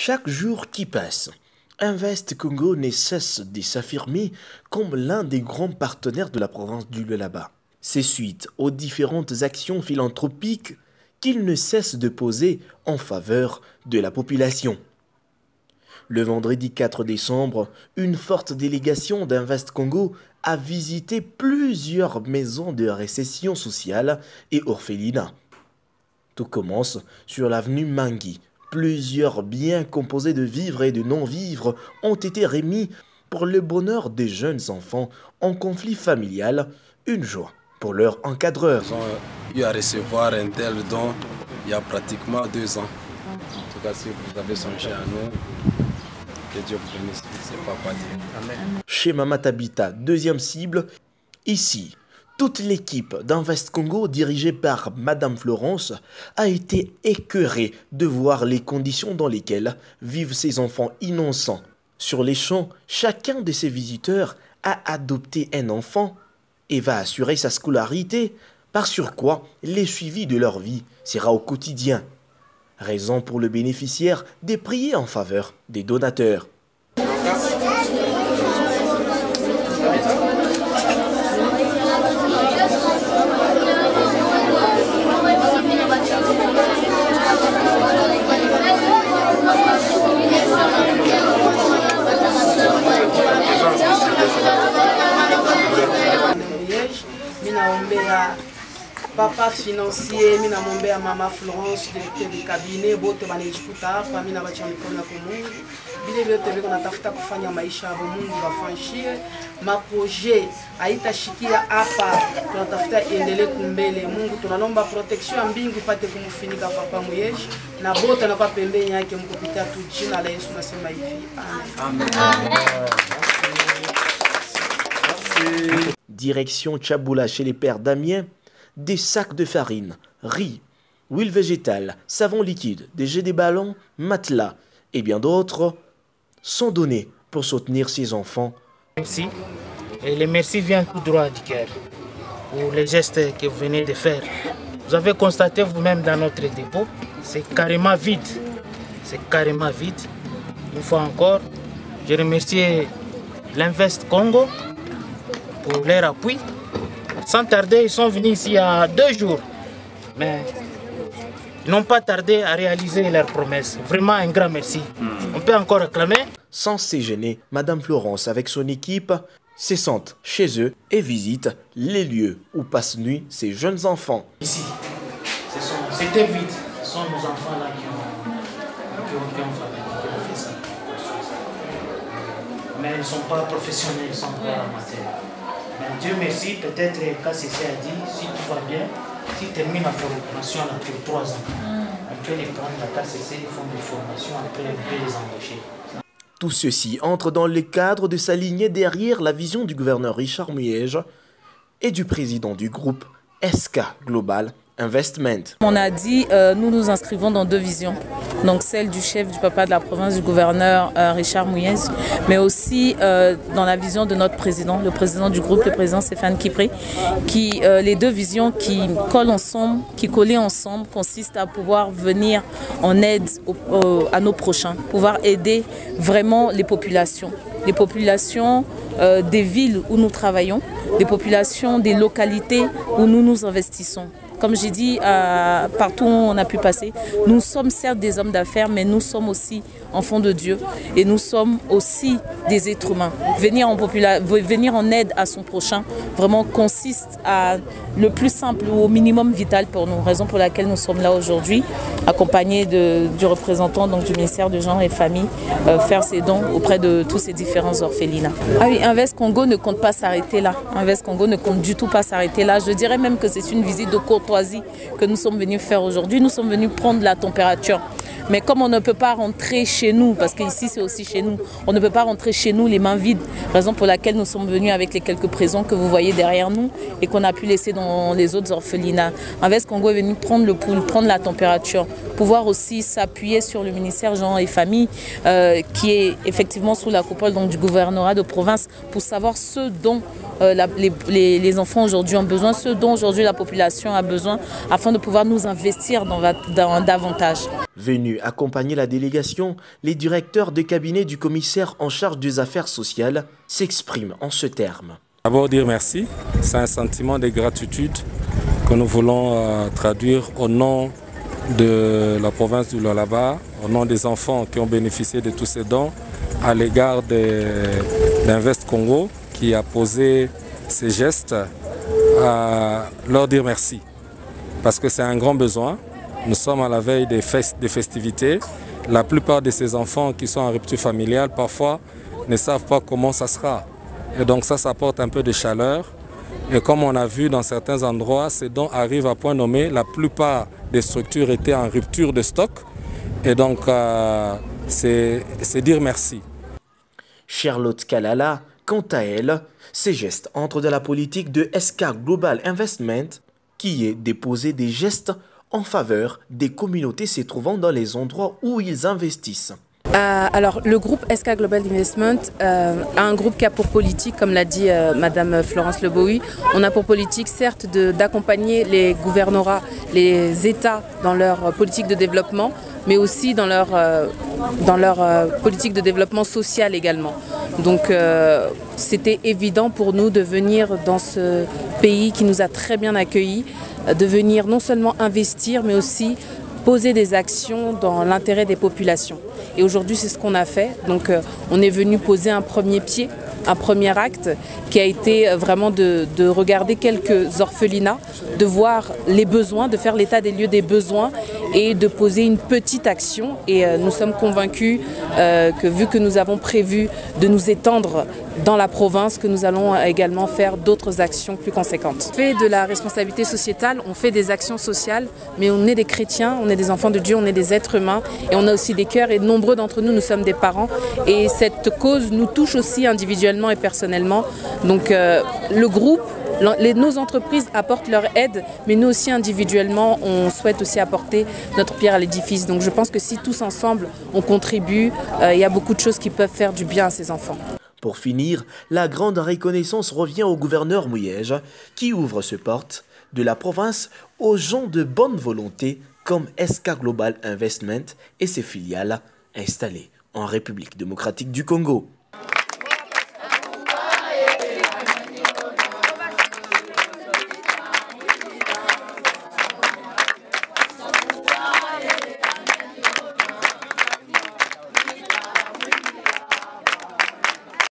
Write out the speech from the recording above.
Chaque jour qui passe, Invest Congo ne cesse de s'affirmer comme l'un des grands partenaires de la province du Lualaba. C'est suite aux différentes actions philanthropiques qu'il ne cesse de poser en faveur de la population. Le vendredi 4 décembre, une forte délégation d'Invest Congo a visité plusieurs maisons de récession sociale et orphelinats. Tout commence sur l'avenue Mangui. Plusieurs biens composés de vivres et de non-vivres ont été remis pour le bonheur des jeunes enfants en conflit familial, une joie pour leur encadreur. Ils ont eu à recevoir un tel don il y a pratiquement 2 ans. En tout cas, si vous avez songé à nous, que Dieu vous bénisse, c'est Papa Dieu. Amen. Chez Mama Tabita, deuxième cible, ici. Toute l'équipe d'Invest Congo, dirigée par Madame Florence, a été écœurée de voir les conditions dans lesquelles vivent ces enfants innocents. Sur les champs, chacun de ces visiteurs a adopté un enfant et va assurer sa scolarité, par surcroît, les suivis de leur vie sera au quotidien. Raison pour le bénéficiaire de prier en faveur des donateurs. Papa financier, mina mombe à Mama Florence, directeur du cabinet, bote banejikuta hapa, mina bacha mikono kwa Mungu. Vile vyote viko natafuta kufanya maisha ya Mungu wafanshie. Maproje haitashikia hapa, tunatafuta iendelee kumbele. Mungu tunaomba protection ya mbingu ipate kumfunika papa Muyeshi na bote na kwa pembeni yake mkupitia tu jina la Yesu nasema hivi. Amen. Amen. Direction Tchaboula chez les pères Damien. Des sacs de farine, riz, huile végétale, savon liquide, des jets de ballons, matelas et bien d'autres sont donnés pour soutenir ces enfants. Merci. Et le merci vient tout droit du cœur pour les gestes que vous venez de faire. Vous avez constaté vous-même dans notre dépôt, c'est carrément vide. C'est carrément vide. Une fois encore, je remercie l'Invest Congo pour leur appui. Sans tarder, ils sont venus ici il y a 2 jours. Mais ils n'ont pas tardé à réaliser leurs promesses. Vraiment un grand merci. On peut encore acclamer. Sans se gêner, Madame Florence avec son équipe se sentent chez eux et visitent les lieux où passent nuit ces jeunes enfants. Ici, c'était vide. Ce sont nos enfants là qui ont fait ça. Mais ils ne sont pas professionnels, ils ne sont pas amateurs. Mais Dieu merci, peut-être KCC a dit, si tout va bien, s'ils terminent la formation pour 3 ans, on peut les prendre à KCC, ils font des formations, après on peut les embaucher. Tout ceci entre dans le cadre de s'aligner derrière la vision du gouverneur Richard Muyej et du président du groupe SK Global Investment. On a dit, nous nous inscrivons dans 2 visions. Donc celle du chef du papa de la province, du gouverneur Richard Muyej, mais aussi dans la vision de notre président, le président du groupe, le président Stéphane Kipré, qui les 2 visions qui collent ensemble, qui collent ensemble, consistent à pouvoir venir en aide à nos prochains, pouvoir aider vraiment les populations des villes où nous travaillons, les populations des localités où nous nous investissons. Comme j'ai dit, partout où on a pu passer, nous sommes certes des hommes d'affaires, mais nous sommes aussi enfants de Dieu et nous sommes aussi des êtres humains. Venir en aide à son prochain vraiment consiste à le plus simple ou au minimum vital pour nous, raison pour laquelle nous sommes là aujourd'hui, accompagnés du représentant donc, du ministère de Genre et Famille, faire ces dons auprès de tous ces différents orphelinats. Ah oui, Invest Congo ne compte pas s'arrêter là. Invest Congo ne compte du tout pas s'arrêter là. Je dirais même que c'est une visite de courtoisie que nous sommes venus faire aujourd'hui. Nous sommes venus prendre la température. Mais comme on ne peut pas rentrer chez nous, parce qu'ici c'est aussi chez nous, on ne peut pas rentrer chez nous les mains vides, raison pour laquelle nous sommes venus avec les quelques présents que vous voyez derrière nous et qu'on a pu laisser dans les autres orphelinats. Invest Congo est venu prendre le pouls, prendre la température pouvoir aussi s'appuyer sur le ministère Genre et Famille, qui est effectivement sous la coupole donc, du gouvernorat de province, pour savoir ce dont les enfants aujourd'hui ont besoin, ce dont aujourd'hui la population a besoin, afin de pouvoir nous investir dans davantage. Venus accompagner la délégation, les directeurs de cabinet du commissaire en charge des affaires sociales s'expriment en ce terme. D'abord dire merci, c'est un sentiment de gratitude que nous voulons traduire au nom de la province du Lualaba, au nom des enfants qui ont bénéficié de tous ces dons, à l'égard d'Invest Congo qui a posé ces gestes, à leur dire merci. Parce que c'est un grand besoin. Nous sommes à la veille des festivités. La plupart de ces enfants qui sont en rupture familiale, parfois, ne savent pas comment ça sera. Et donc ça apporte un peu de chaleur. Et comme on a vu dans certains endroits, ces dons arrivent à point nommé. La plupart des structures étaient en rupture de stock. Et donc, c'est dire merci. Charlotte Kalala, quant à elle, ces gestes entrent dans la politique de SK Global Investment, qui est de poser des gestes en faveur des communautés se trouvant dans les endroits où ils investissent. Alors, le groupe SK Global Investment a un groupe qui a pour politique, comme l'a dit Madame Florence Leboui, on a pour politique certes d'accompagner les gouvernorats, les États dans leur politique de développement, mais aussi dans leur politique de développement social également. Donc c'était évident pour nous de venir dans ce pays qui nous a très bien accueillis, de venir non seulement investir, mais aussi poser des actions dans l'intérêt des populations. Et aujourd'hui, c'est ce qu'on a fait. Donc, on est venu poser un premier pied, un premier acte qui a été vraiment de regarder quelques orphelinats, de voir les besoins, de faire l'état des lieux des besoins et de poser une petite action. Et nous sommes convaincus que vu que nous avons prévu de nous étendre dans la province, que nous allons également faire d'autres actions plus conséquentes. On fait de la responsabilité sociétale, on fait des actions sociales, mais on est des chrétiens, on est des enfants de Dieu, on est des êtres humains et on a aussi des cœurs et nombreux d'entre nous, nous sommes des parents et cette cause nous touche aussi individuellement et personnellement. Donc le groupe, nos entreprises apportent leur aide, mais nous aussi individuellement, on souhaite aussi apporter notre pierre à l'édifice. Donc je pense que si tous ensemble on contribue, il y a beaucoup de choses qui peuvent faire du bien à ces enfants. Pour finir, la grande reconnaissance revient au gouverneur Mouyège, qui ouvre ses portes de la province aux gens de bonne volonté comme SK Global Investment et ses filiales installées en République démocratique du Congo.